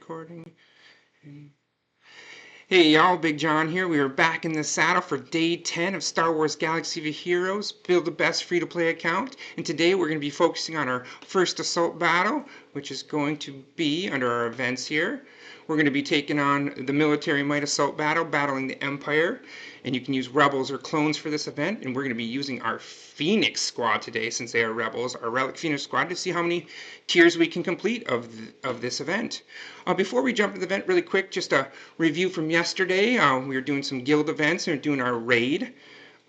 recording. Hey y'all, Big John here. We are back in the saddle for day 10 of Star Wars Galaxy of Heroes Build-A-Best free-to-play account. And today we're going to be focusing on our first assault battle, which is going to be under our events here. We're going to be taking on the Military Might Assault battle, battling the Empire. And you can use Rebels or Clones for this event. And we're going to be using our Phoenix Squad today, since they are Rebels, our Relic Phoenix Squad, to see how many tiers we can complete of this event. Before we jump into the event, really quick, just a review from yesterday. We were doing some guild events and we're doing our raid.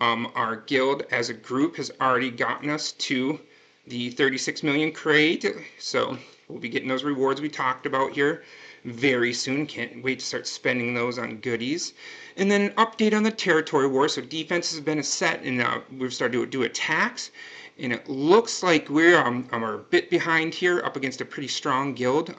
Our guild as a group has already gotten us to the 36 million crate, so we'll be getting those rewards we talked about here very soon. Can't wait to start spending those on goodies. And then an update on the territory war. So defense has been set, and we've started to do attacks. And it looks like we're a bit behind here, up against a pretty strong guild.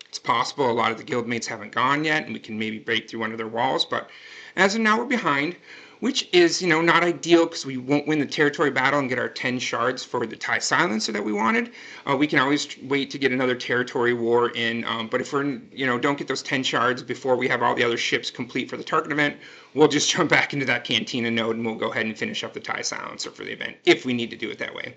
It's possible a lot of the guild mates haven't gone yet, and we can maybe break through one of their walls. But as of now, we're behind, which is, not ideal because we won't win the territory battle and get our 10 shards for the TIE Silencer that we wanted. We can always wait to get another territory war in, but if we're, don't get those 10 shards before we have all the other ships complete for the target event, we'll just jump back into that Cantina node and we'll go ahead and finish up the TIE Silencer for the event, if we need to do it that way.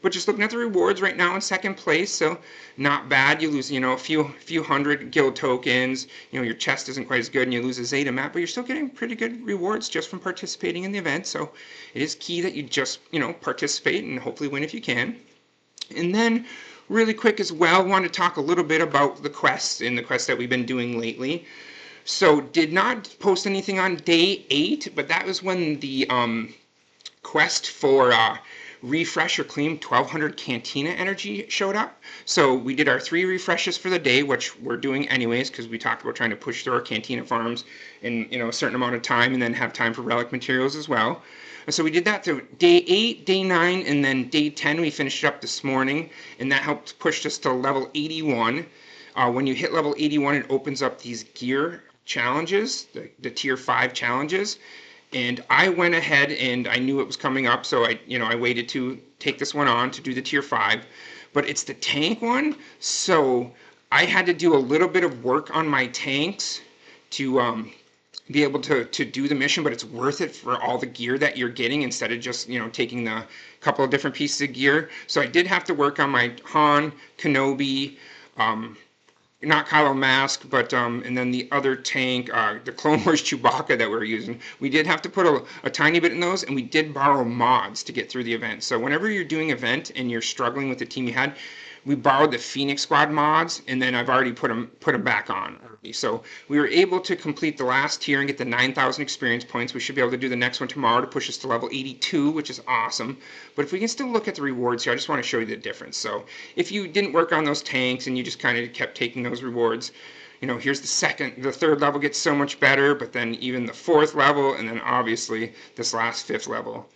But just looking at the rewards right now in second place, so not bad. You lose, a few hundred guild tokens. Your chest isn't quite as good, and you lose a Zeta map, but you're still getting pretty good rewards just from participating in the event. So it is key that you just, participate and hopefully win if you can. And then, really quick as well, I want to talk a little bit about the quests that we've been doing lately. So did not post anything on day 8, but that was when the quest for refresh or claim 1200 Cantina energy showed up. So we did our 3 refreshes for the day, which we're doing anyways because we talked about trying to push through our Cantina farms in a certain amount of time and then have time for relic materials as well. And so we did that through day 8, day 9, and then day 10 we finished up this morning, and that helped push us to level 81. When you hit level 81, it opens up these gear challenges, the tier 5 challenges. And I went ahead and I knew it was coming up, so I waited to take this one on to do the tier 5. But it's the tank one, so I had to do a little bit of work on my tanks to be able to do the mission, but it's worth it for all the gear that you're getting instead of just, taking the couple of different pieces of gear. So I did have to work on my Han, Kenobi, not Kylo Mask, but and then the other tank, the Clone Wars Chewbacca that we were using. We did have to put a tiny bit in those, and we did borrow mods to get through the event. So whenever you're doing an event and you're struggling with the team you had, we borrowed the Phoenix Squad mods, and then I've already put them back on. So we were able to complete the last tier and get the 9,000 experience points. We should be able to do the next one tomorrow to push us to level 82, which is awesome. But if we can still look at the rewards here, I just want to show you the difference. So if you didn't work on those tanks and you just kind of kept taking those rewards, here's the third level gets so much better, but then even the 4th level, and then obviously this last 5th level.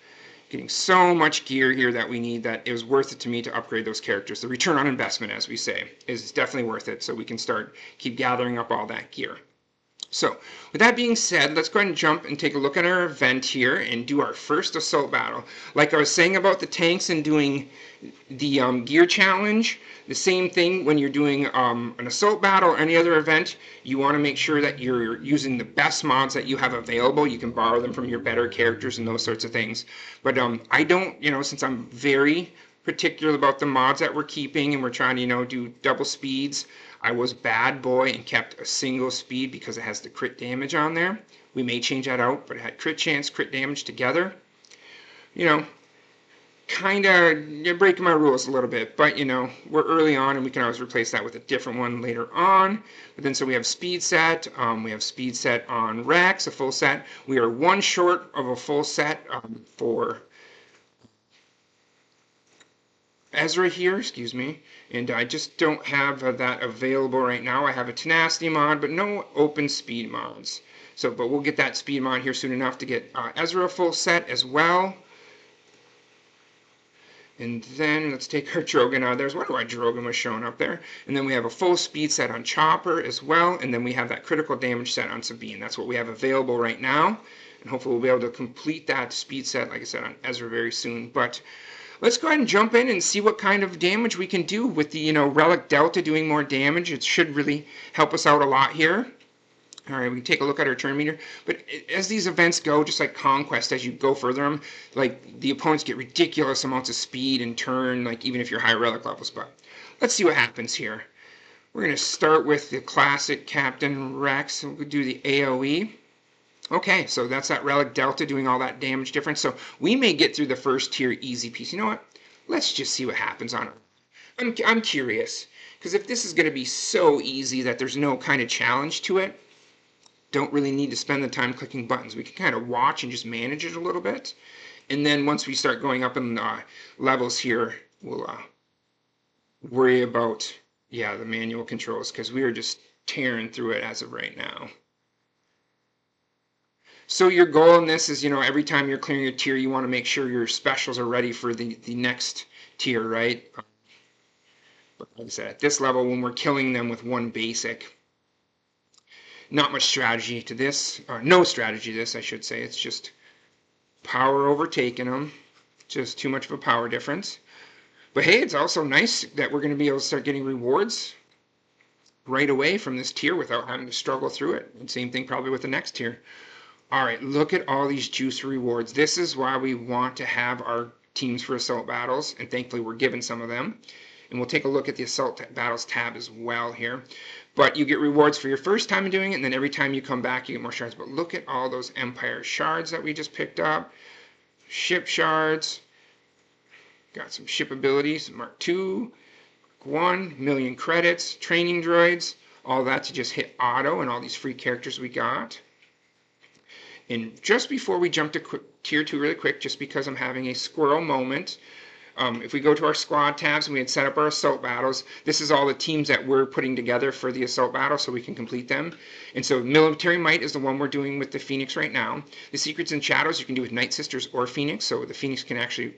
Getting so much gear here that we need that it was worth it to me to upgrade those characters. The return on investment, as we say, is definitely worth it, so we can keep gathering up all that gear. So, with that being said, let's go ahead and jump and take a look at our event here and do our first assault battle. Like I was saying about the tanks and doing the gear challenge, the same thing when you're doing an assault battle or any other event, you want to make sure that you're using the best mods that you have available. You can borrow them from your better characters and those sorts of things. But I don't, since I'm very particular about the mods that we're keeping and we're trying to, do double speeds, I was bad boy and kept a single speed because it has the crit damage on there. We may change that out, but it had crit chance, crit damage together. Kind of breaking my rules a little bit, but we're early on and we can always replace that with a different one later on. But then so we have speed set, on Rex, a full set. We are 1 short of a full set for Ezra here, and I just don't have that available right now. I have a tenacity mod, but no open speed mods. So, but we'll get that speed mod here soon enough to get Ezra full set as well. And then let's take our Drogon out. There's why Drogon was showing up there. And then we have a full speed set on Chopper as well. And then we have that critical damage set on Sabine. That's what we have available right now. And hopefully we'll be able to complete that speed set, like I said, on Ezra very soon. But let's go ahead and jump in and see what kind of damage we can do with the, Relic Delta doing more damage. It should really help us out a lot here. All right, we can take a look at our turn meter. But as these events go, just like Conquest, as you go further them, like the opponents get ridiculous amounts of speed and turn, like even if you're high relic levels. But let's see what happens here. We're going to start with the classic Captain Rex. We'll do the AoE. Okay, so that's that Relic Delta doing all that damage difference. So we may get through the first tier easy piece. You know what? Let's just see what happens on it. I'm curious, because if this is going to be so easy that there's no kind of challenge to it, don't really need to spend the time clicking buttons. We can kind of watch and just manage it a little bit. And then once we start going up in levels here, we'll worry about, the manual controls, because we are just tearing through it as of right now. So your goal in this is, every time you're clearing a tier, you want to make sure your specials are ready for the next tier, right? But like I said, at this level, when we're killing them with one basic, not much strategy to this, or no strategy to this, I should say. It's just power overtaking them. Just too much of a power difference. But hey, it's also nice that we're going to be able to start getting rewards right away from this tier without having to struggle through it. And same thing probably with the next tier. All right, look at all these juice rewards. This is why we want to have our teams for assault battles, and thankfully we're given some of them. And we'll take a look at the assault battles tab as well here. But you get rewards for your first time doing it, and then every time you come back, you get more shards. But look at all those Empire shards that we just picked up. Ship shards. Got some ship abilities. Mark 2, Mark 1, million credits, training droids. All that to just hit auto and all these free characters we got. And just before we jump to tier 2 really quick, just because I'm having a squirrel moment, if we go to our squad tabs and we had set up our assault battles, this is all the teams that we're putting together for the assault battle so we can complete them. And so Military Might is the one we're doing with the Phoenix right now. The Secrets and Shadows you can do with Night Sisters or Phoenix, so the Phoenix can actually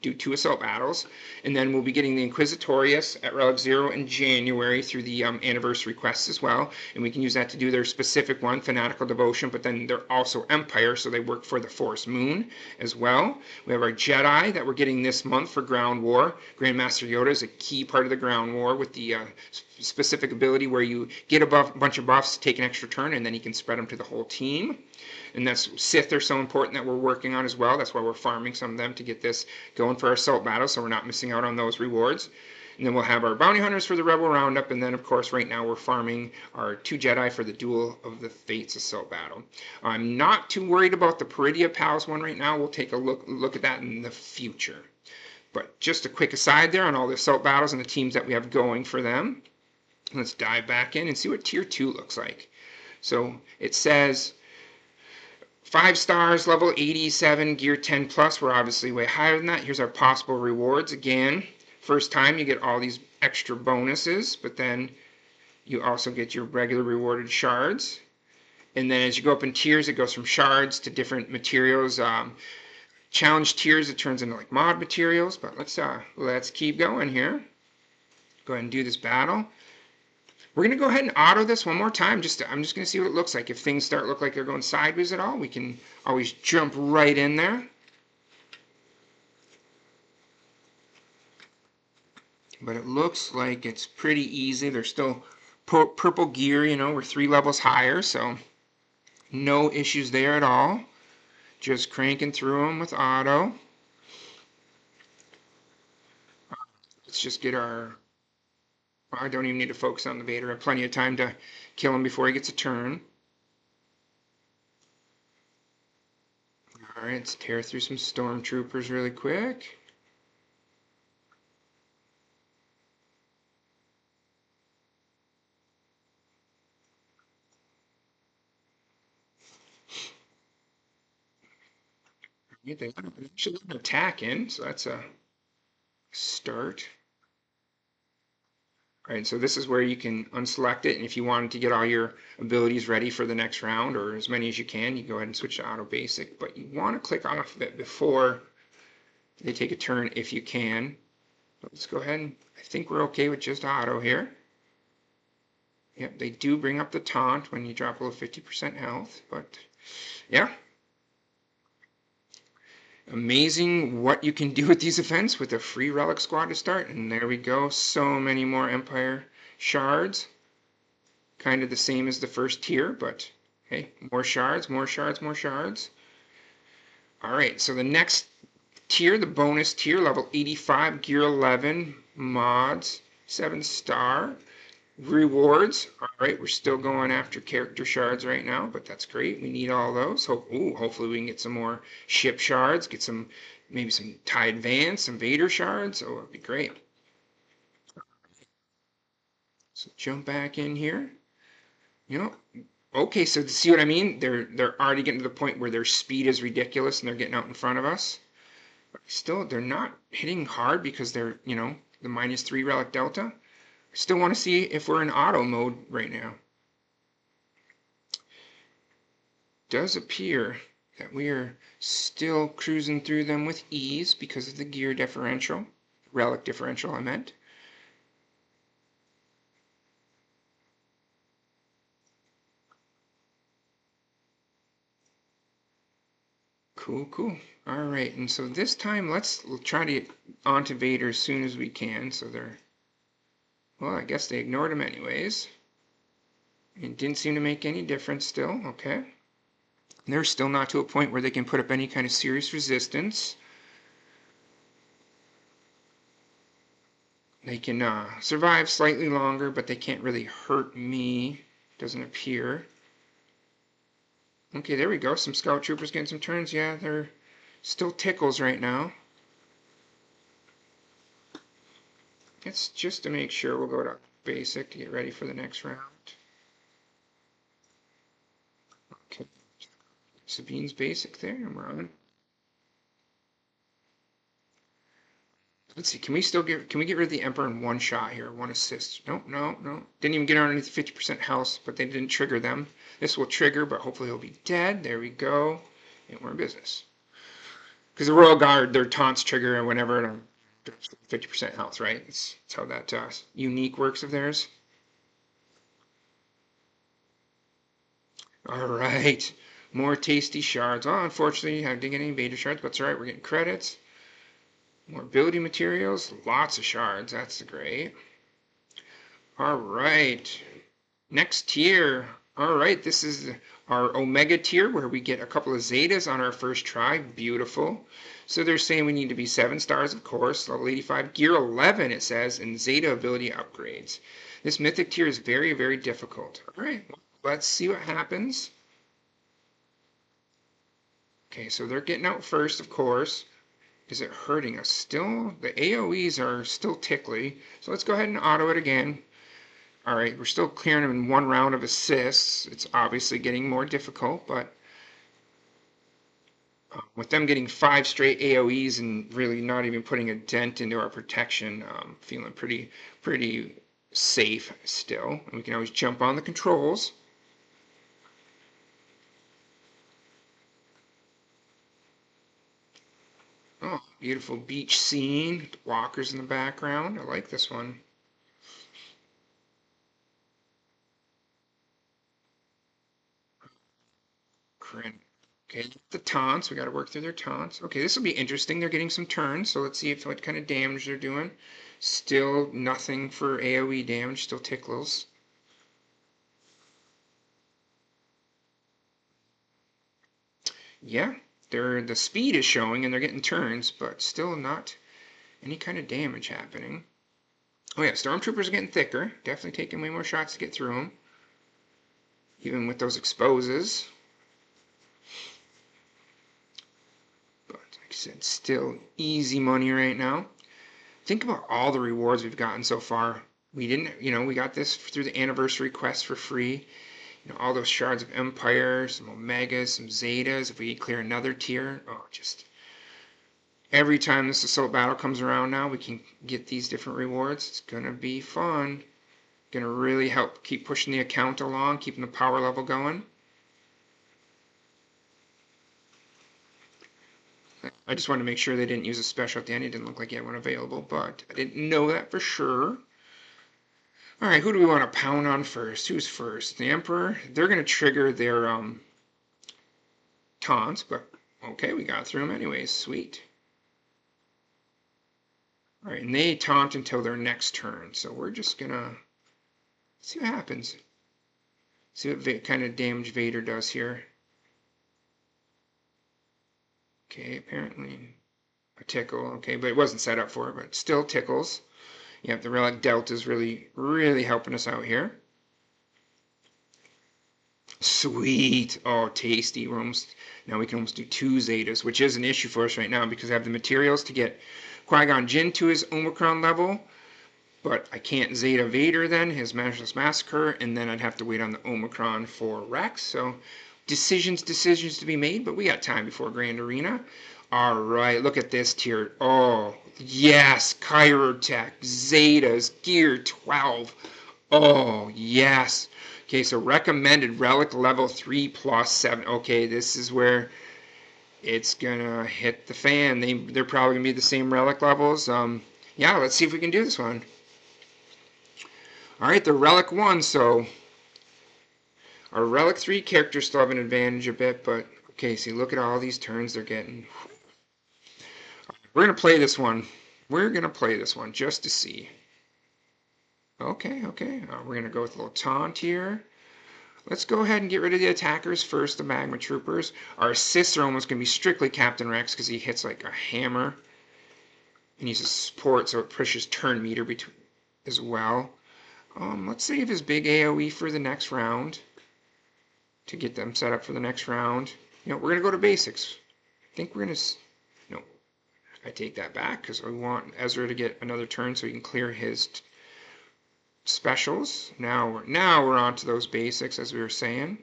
do 2 assault battles. And then we'll be getting the Inquisitorius at Relic 0 in January through the anniversary quests as well. And we can use that to do their specific one, Fanatical Devotion, but then they're also Empire, so they work for the Force Moon as well. We have our Jedi that we're getting this month for Ground War. Grandmaster Yoda is a key part of the Ground War with the specific ability where you get a bunch of buffs, take an extra turn, and then you can spread them to the whole team. And that's Sith are so important that we're working on as well. That's why we're farming some of them to get this going for our assault battles, so we're not missing out on those rewards. And then we'll have our bounty hunters for the Rebel Roundup, and then of course right now we're farming our 2 Jedi for the Duel of the Fates assault battle. I'm not too worried about the Peridia Palace one right now. We'll take a look at that in the future. But just a quick aside there on all the assault battles and the teams that we have going for them. Let's dive back in and see what tier 2 looks like. So it says 5 stars, level 87, gear 10 plus. We're obviously way higher than that. Here's our possible rewards. Again, first time you get all these extra bonuses, but then you also get your regular rewarded shards. And then as you go up in tiers, it goes from shards to different materials. Challenge tiers, it turns into like mod materials. But let's keep going here. Go ahead and do this battle. We're going to go ahead and auto this one more time. I'm just going to see what it looks like. If things start look like they're going sideways at all, we can always jump right in there. But it looks like it's pretty easy. There's still purple gear, we're 3 levels higher, so no issues there at all. Just cranking through them with auto. Let's just get our... I don't even need to focus on the Vader. I have plenty of time to kill him before he gets a turn. Alright, let's tear through some stormtroopers really quick. They should let an attack in, so that's a start. Alright, so this is where you can unselect it, and if you wanted to get all your abilities ready for the next round, or as many as you can, you go ahead and switch to auto basic, but you want to click off of it before they take a turn if you can. But let's go ahead and, I think we're okay with just auto here. Yep, they do bring up the taunt when you drop below 50% health, but yeah. Amazing what you can do with these events with a free relic squad to start. And there we go. So many more Empire shards. Kind of the same as the first tier, but hey, more shards, more shards, more shards. All right, so the next tier, the bonus tier, level 85, gear 11, mods, 7-star. Rewards. All right, we're still going after character shards right now, but that's great. We need all those. Hopefully we can get some more ship shards, get some, maybe some TIE Advance, some Vader shards. Oh, it'd be great. So jump back in here. You know, okay, so see what I mean? They're already getting to the point where their speed is ridiculous and they're getting out in front of us. But still, they're not hitting hard because they're, you know, the -3 relic delta. Still want to see if we're in auto mode right now. Does appear that we are still cruising through them with ease because of the gear differential, relic differential I meant. Cool, cool. All right, and so this time let's try to get onto Vader as soon as we can. So they're, well, I guess they ignored him anyways. It didn't seem to make any difference still, okay. They're still not to a point where they can put up any kind of serious resistance. They can survive slightly longer, but they can't really hurt me, doesn't appear. Okay, there we go. Some scout troopers getting some turns. Yeah, they're still tickles right now. It's just to make sure. We'll go to basic to get ready for the next round. Okay, Sabine's basic there, and we're on. Let's see, can we get rid of the Emperor in one shot here, one assist? Nope, no, no. Didn't even get underneath 50% health, but they didn't trigger them. This will trigger, but hopefully he'll be dead. There we go. And we're in business. Because the Royal Guard, their taunts trigger and whenever, and 50% health, right? That's how that unique works of theirs. All right. More tasty shards. Oh, unfortunately, I didn't get any beta shards, but it's all right. We're getting credits. More building materials, lots of shards, that's great. All right, next tier. All right, this is our Omega tier where we get a couple of Zetas on our first try, beautiful. So they're saying we need to be 7 stars, of course, level 85, gear 11 it says, and Zeta ability upgrades. This mythic tier is very, very difficult. All right, let's see what happens. Okay, so they're getting out first, of course. Is it hurting us still? The AoEs are still tickly. So let's go ahead and auto it again. All right, we're still clearing them in 1 round of assists. It's obviously getting more difficult, but with them getting 5 straight AoEs and really not even putting a dent into our protection, feeling pretty safe still. And we can always jump on the controls. Oh, beautiful beach scene, walkers in the background. I like this one. Okay, the taunts. We got to work through their taunts. Okay, this will be interesting. They're getting some turns, so let's see what kind of damage they're doing. Still nothing for AoE damage. Still tickles. Yeah, the speed is showing and they're getting turns, but still not any kind of damage happening. Oh yeah, stormtroopers are getting thicker. Definitely taking way more shots to get through them, even with those exposes. But like I said, still easy money right now. Think about all the rewards we've gotten so far. We didn't, we got this through the anniversary quest for free. All those shards of Empire, some Omegas, some Zetas. If we clear another tier, oh, just every time this assault battle comes around now, we can get these different rewards. It's gonna be fun. Gonna really help keep pushing the account along, keeping the power level going. I just wanted to make sure they didn't use a special at the end. It didn't look like he had one available, but I didn't know that for sure. All right, who do we want to pound on first? Who's first? The Emperor. They're going to trigger their taunts, but Okay, we got through them anyways. Sweet. All right, and they taunt until their next turn. So we're just gonna see what happens. See what kind of damage Vader does here. Okay, apparently a tickle. Okay, but it wasn't set up for it, but still tickles. Yep, the relic delta is really helping us out here. Sweet. Oh, tasty. Now we can almost do 2 Zetas, which is an issue for us right now because I have the materials to get Qui-Gon Jinn to his Omicron level, but I can't Zeta Vader then, his Matchless Massacre, and then I'd have to wait on the Omicron for Rex. So decisions to be made, but we got time before Grand Arena. All right, look at this tier. Oh, yes, Chirotech, Zetas, Gear 12. Oh, yes. Okay, so recommended relic level 3 plus 7. Okay, this is where it's gonna hit the fan. They're probably gonna be the same relic levels. Yeah, let's see if we can do this one. All right, the relic 1. So our relic 3 characters still have an advantage a bit, but okay. See, look at all these turns they're getting. We're gonna play this one. We're gonna play this one just to see. Okay, okay. We're gonna go with a little taunt here. Let's go ahead and get rid of the attackers first, the Magma Troopers. Our assists are almost going to be strictly Captain Rex because he hits like a hammer. And he's a support, so it pushes turn meter between as well. Let's save his big AoE for the next round to get them set up for the next round. You know, we're going to go to basics. I think we're going to... No, I take that back because we want Ezra to get another turn so he can clear his specials. Now we're on to those basics, as we were saying.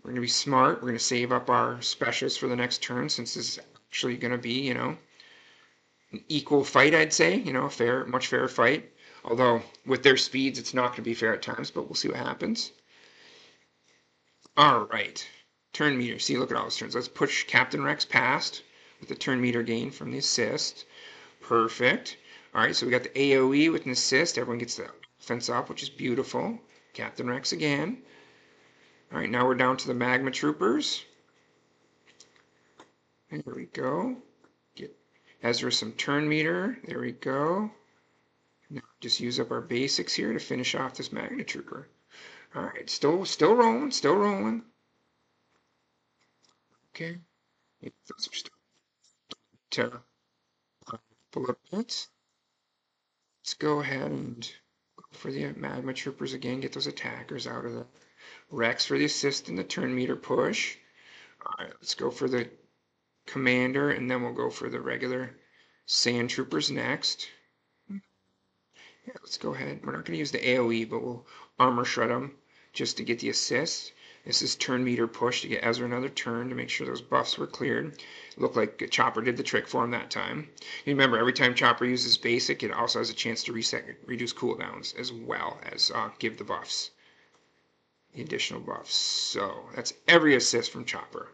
We're going to be smart. We're going to save up our specials for the next turn since this is actually going to be, you know, an equal fight, I'd say. You know, a much fairer fight. Although, with their speeds, it's not going to be fair at times, but we'll see what happens. All right. Turn meter. See, look at all those turns. Let's push Captain Rex past with the turn meter gain from the assist. Perfect. All right, so we got the AoE with an assist. Everyone gets the offense up, which is beautiful. Captain Rex again. All right, now we're down to the Magma Troopers. There we go. Get Ezra some turn meter. There we go. Now just use up our basics here to finish off this Magma Trooper. All right, still rolling, still rolling. Okay, those are still bullet bits. Let's go ahead and go for the Magma Troopers again. Get those attackers out of there. Rex for the assist and the turn meter push. All right, let's go for the Commander, and then we'll go for the regular Sand Troopers next. Yeah, let's go ahead. We're not going to use the AoE, but we'll armor shred them just to get the assist. This is turn meter push to get Ezra another turn to make sure those buffs were cleared. It looked like Chopper did the trick for him that time. You remember, every time Chopper uses basic, it also has a chance to reduce cooldowns as well as give the buffs, the additional buffs. So that's every assist from Chopper.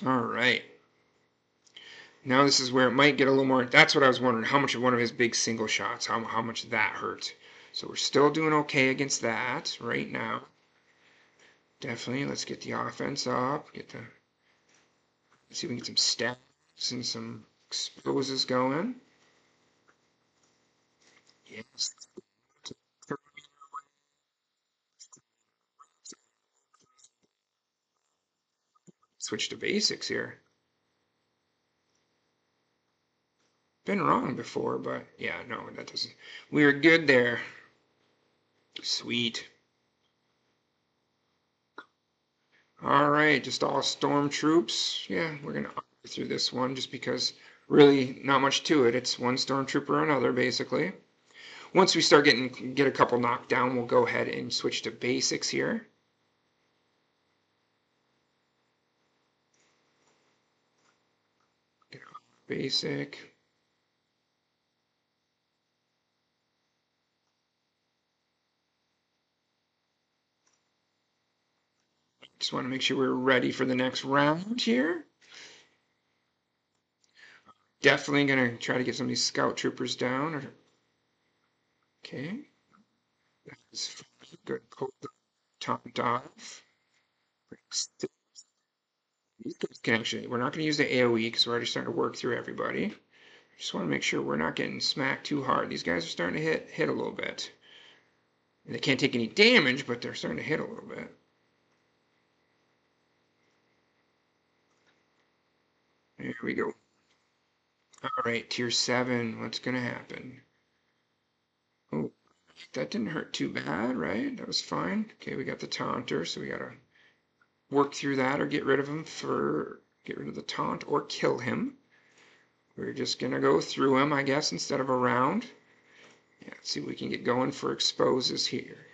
All right. Now this is where it might get a little more. That's what I was wondering. How much of one of his big single shots, how much that hurt. So we're still doing okay against that right now. Definitely. Let's get the offense up. Let's see if we can get some stats and some exposes going. Yes. Switch to basics here. Been wrong before, but yeah, no, that doesn't. We are good there. Sweet. All right, just all storm troops. Yeah, we're gonna argue through this one just because really not much to it. It's one stormtrooper or another, basically. Once we start get a couple knocked down, we'll go ahead and switch to basics here. Basic. Just want to make sure we're ready for the next round here. Definitely going to try to get some of these scout troopers down. Okay. That's good. Pull the top off. can actually, we're not going to use the AoE because we're already starting to work through everybody. Just want to make sure we're not getting smacked too hard. These guys are starting to hit a little bit. And they can't take any damage, but they're starting to hit a little bit. There we go. All right, tier 7. What's going to happen? Oh, that didn't hurt too bad, right? That was fine. Okay, we got the taunter, so we got to work through that or get rid of him get rid of the taunt or kill him. We're just going to go through him, I guess, instead of around. Yeah, let's see if we can get going for exposes here.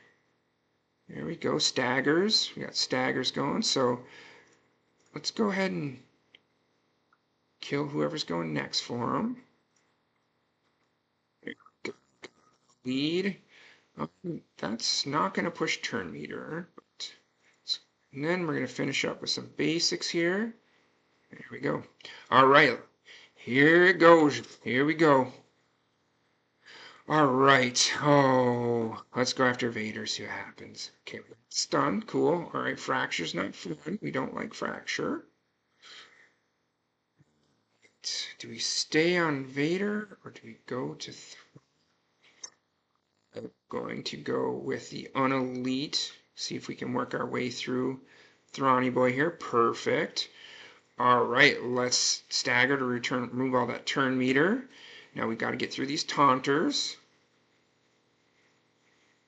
There we go, staggers. We got staggers going, so let's go ahead and kill whoever's going next for him. Lead. Oh, that's not going to push turn meter. And then we're going to finish up with some basics here. There we go. All right, here it goes. Here we go. All right. Oh, let's go after Vader, see what happens. Okay, stun. Cool. All right, fracture's not fun. We don't like fracture. Do we stay on Vader or do we go to... I'm going to go with the unelite. See if we can work our way through Thrawny Boy here. Perfect. All right, let's stagger to remove all that turn meter. Now we got to get through these taunters.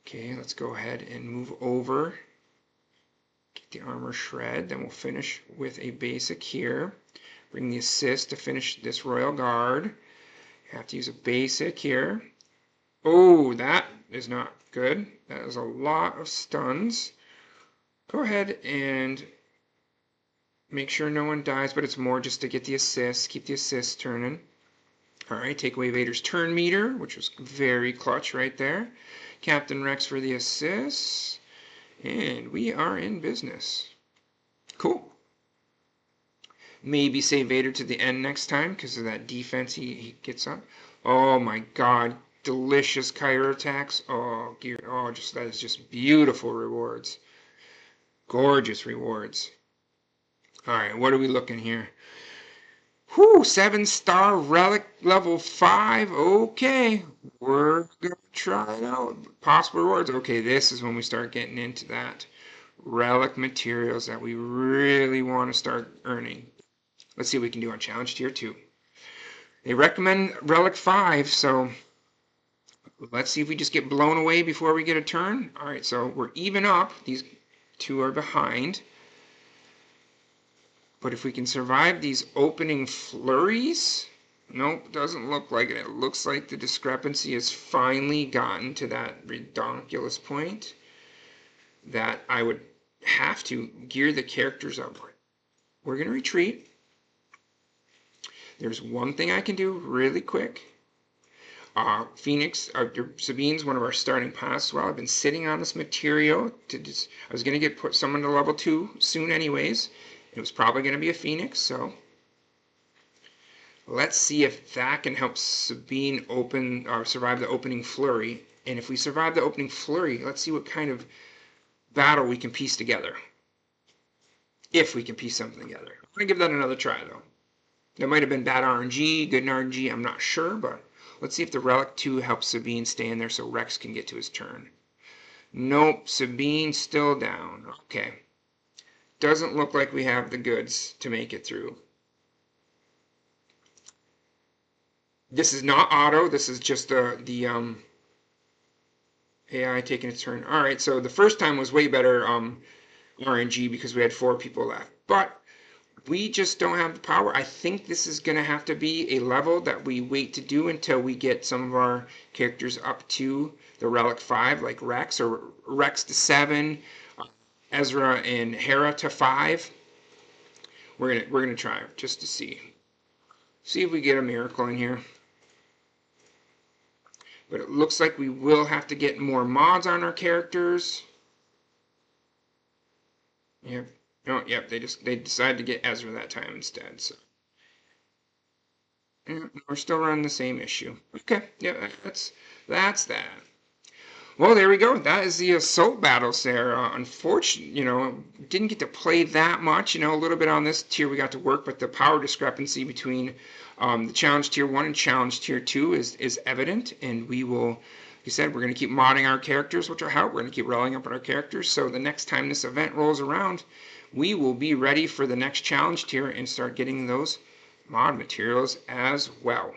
Okay, let's go ahead and move over. Get the armor shred. Then we'll finish with a basic here. Bring the assist to finish this Royal Guard. Have to use a basic here. Oh, that is not good. That is a lot of stuns. Go ahead and make sure no one dies, but it's more just to get the assist. Keep the assist turning. All right, take away Vader's turn meter, which was very clutch right there. Captain Rex for the assist. And we are in business. Cool. Maybe save Vader to the end next time because of that defense he gets up. Oh my god. Delicious Kyber attacks. Oh, gear. Oh, that is just beautiful rewards. Gorgeous rewards. All right, what are we looking here? Whew, 7-star relic level 5. Okay, we're gonna try it out. Possible rewards. Okay, this is when we start getting into that relic materials that we really want to start earning. Let's see what we can do on challenge tier 2. They recommend relic 5, so let's see if we just get blown away before we get a turn. All right, so we're even up. These two are behind. But if we can survive these opening flurries, nope, doesn't look like it. It looks like the discrepancy has finally gotten to that redonkulous point that I would have to gear the characters up. We're going to retreat. There's one thing I can do really quick. Phoenix, Sabine's one of our starting paths. Well, I've been sitting on this material. I was going to put someone to level 2 soon anyways. It was probably going to be a Phoenix, so let's see if that can help Sabine survive the opening flurry. And if we survive the opening flurry, let's see what kind of battle we can piece together. If we can piece something together. I'm going to give that another try, though. That might have been bad RNG, good RNG, I'm not sure, but let's see if the Relic 2 helps Sabine stay in there so Rex can get to his turn. Nope, Sabine's still down. Okay. Doesn't look like we have the goods to make it through. This is not auto, this is just the AI taking its turn. Alright, so the first time was way better RNG because we had 4 people left. But we just don't have the power. I think this is going to have to be a level that we wait to do until we get some of our characters up to the Relic 5, like Rex, or Rex to 7, Ezra and Hera to 5. We're gonna try just to see if we get a miracle in here. But it looks like we will have to get more mods on our characters. Yep. Oh, yep. They decided to get Ezra that time instead. So yeah, we're still running the same issue. Okay. Yeah, that's that. Well, there we go. That is the assault battles there. Unfortunately, didn't get to play that much. A little bit on this tier we got to work, but the power discrepancy between the challenge tier 1 and challenge tier 2 is evident, and we will, like I said, we're going to keep modding our characters, which will help. We're going to keep rolling up on our characters, so the next time this event rolls around, we will be ready for the next challenge tier and start getting those mod materials as well.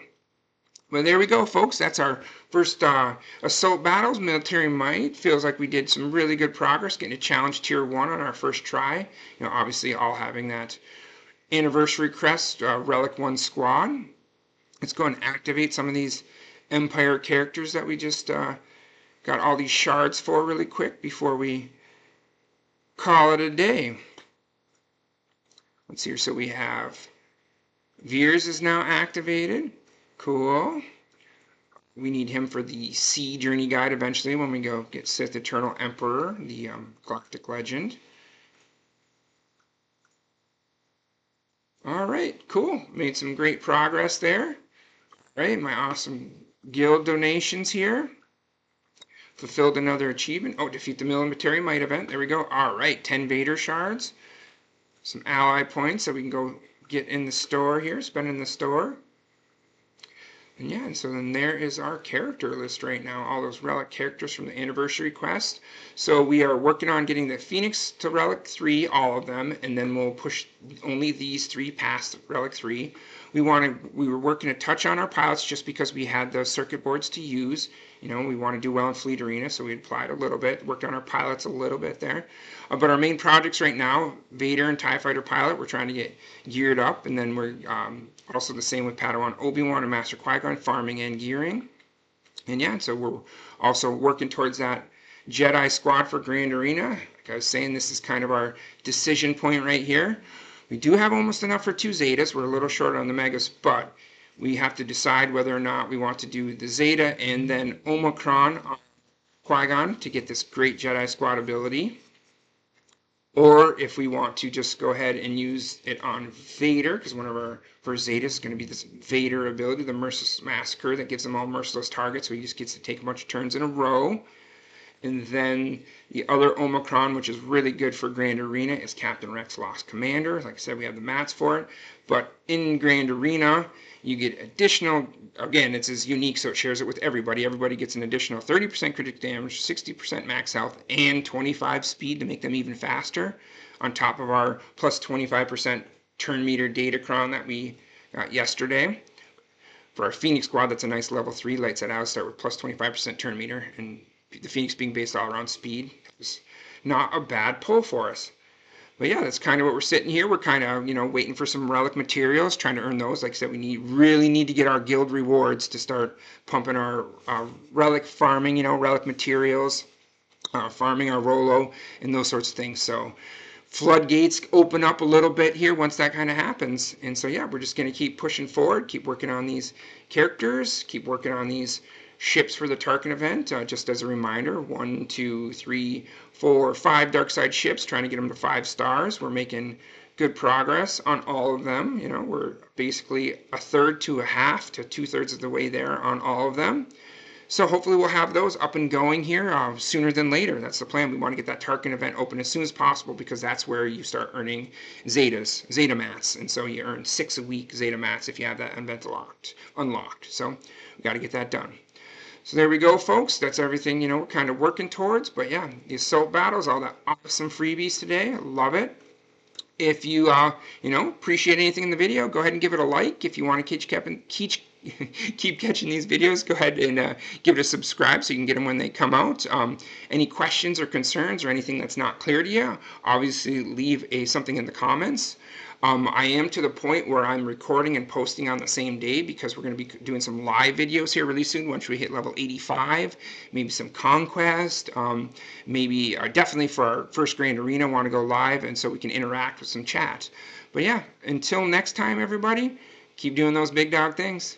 Well, there we go, folks. That's our first assault battles, military might. Feels like we did some really good progress getting to challenge tier 1 on our first try. Obviously all having that anniversary crest, relic 1 squad. Let's go and activate some of these empire characters that we just got all these shards for really quick before we call it a day. Let's see here. So we have Veers is now activated. Cool. We need him for the Sea Journey Guide eventually when we go get Sith Eternal Emperor, the Galactic Legend. Alright, cool. Made some great progress there. Alright, my awesome guild donations here. Fulfilled another achievement. Oh, defeat the military might event. There we go. Alright, 10 Vader shards. Some ally points that we can go get in the store here, spend in the store. And yeah, and so then there is our character list right now, all those relic characters from the anniversary quest. So we are working on getting the Phoenix to relic 3, all of them, and then we'll push only these 3 past relic 3. We were working a touch on our pilots just because we had the circuit boards to use. We want to do well in Fleet Arena, so we applied a little bit, worked on our pilots a little bit there. But our main projects right now, Vader and TIE Fighter pilot, we're trying to get geared up, and then we're also the same with Padawan Obi-Wan and Master Qui-Gon, farming and gearing. And yeah, so we're also working towards that Jedi squad for Grand Arena. Like I was saying, this is kind of our decision point right here. We do have almost enough for 2 Zetas. We're a little short on the Megas, but we have to decide whether or not we want to do the Zeta and then Omicron on Qui-Gon to get this great Jedi squad ability. Or if we want to just go ahead and use it on Vader, because one of our first Zetas is going to be this Vader ability, the Merciless Massacre, that gives them all merciless targets, so he just gets to take a bunch of turns in a row. And then the other Omicron, which is really good for Grand Arena, is Captain Rex Lost Commander. Like I said, we have the mats for it. But in Grand Arena, you get additional, again, it's as unique, so it shares it with everybody. Everybody gets an additional 30% critical damage, 60% max health, and 25 speed to make them even faster, on top of our plus 25% turn meter datacron that we got yesterday. For our Phoenix squad, that's a nice level 3 light set out, start with plus 25% turn meter, and the Phoenix being based all around speed is not a bad pull for us. But yeah, that's kind of what we're sitting here. We're kind of, waiting for some relic materials, trying to earn those. Like I said, we really need to get our guild rewards to start pumping our relic farming, relic materials, farming our Rolo, and those sorts of things. So floodgates open up a little bit here once that kind of happens. And so yeah, we're just going to keep pushing forward, keep working on these characters, keep working on these ships for the Tarkin event. Just as a reminder, 1, 2, 3, 4, 5 dark side ships, trying to get them to 5 stars. We're making good progress on all of them. We're basically a third to a half to 2/3 of the way there on all of them. So hopefully we'll have those up and going here sooner than later. That's the plan. We want to get that Tarkin event open as soon as possible, because that's where you start earning Zeta mats. And so you earn 6 a week Zeta mats if you have that event unlocked. So we got to get that done. So there we go, folks. That's everything, we're kind of working towards. But yeah, the assault battles, all the awesome freebies today. I love it. If you, appreciate anything in the video, go ahead and give it a like. If you want to keep catching these videos, go ahead and give it a subscribe so you can get them when they come out. Any questions or concerns or anything that's not clear to you, obviously leave something in the comments. I am to the point where I'm recording and posting on the same day, because we're going to be doing some live videos here really soon once we hit level 85, maybe some Conquest, maybe definitely for our first Grand Arena want to go live, and so we can interact with some chat. But yeah, until next time, everybody, keep doing those big dog things.